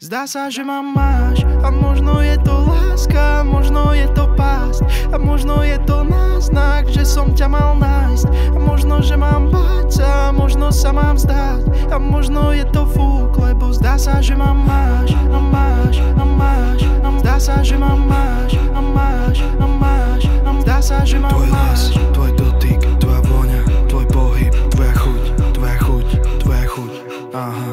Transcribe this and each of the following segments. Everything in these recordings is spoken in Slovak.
Zdá sa, že ma máš a možno je to láska, možno je to pásť a možno je to náznak, že som ťa mal nájsť a možno, že mám báť sa, možno sa mám vzdať a možno je to fúk, lebo zdá sa, že ma máš a máš a máš a zdá sa, že ma máš a máš a máš a zdá sa, že ma tvoj máš. hlas, tvoj dotyk, tvoja vôňa, tvoj pohyb, tvoja chuť, tvoja chuť, tvoja chuť, aha.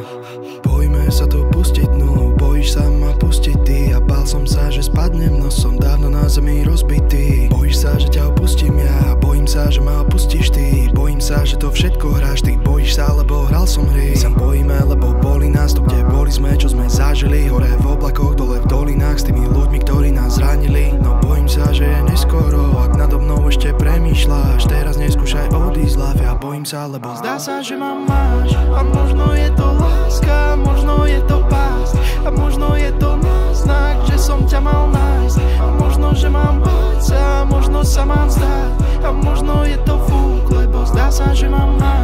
Bojíme sa to pustiť, no bojíš sa ma pustiť ty a bál som sa, že spadnem, no som dávno na zemi rozbitý. Bojíš sa, že ťa opustím ja, bojím sa, že ma opustíš ty. Bojím sa, že to všetko hráš ty, bojíš sa, lebo hral som hry. Sa bojíme, lebo boli nás to, kde boli sme, čo sme zažili. Hore v oblakoch, dole v dolinách, s tými ľuďmi, ktorí nás zranili. No bojím sa, že je neskoro, ak nado mnou ešte premýšľaš. Teraz neskúšaj odísť z hlavy a bojím sa, lebo zdá sa, že ma máš a možno je to láska, možno je to pásť a možno je to náznak, že som ťa mal nájsť a možno, že mám báť sa, možno sa mám vzdať a možno je to fúk, lebo zdá sa, že ma máš.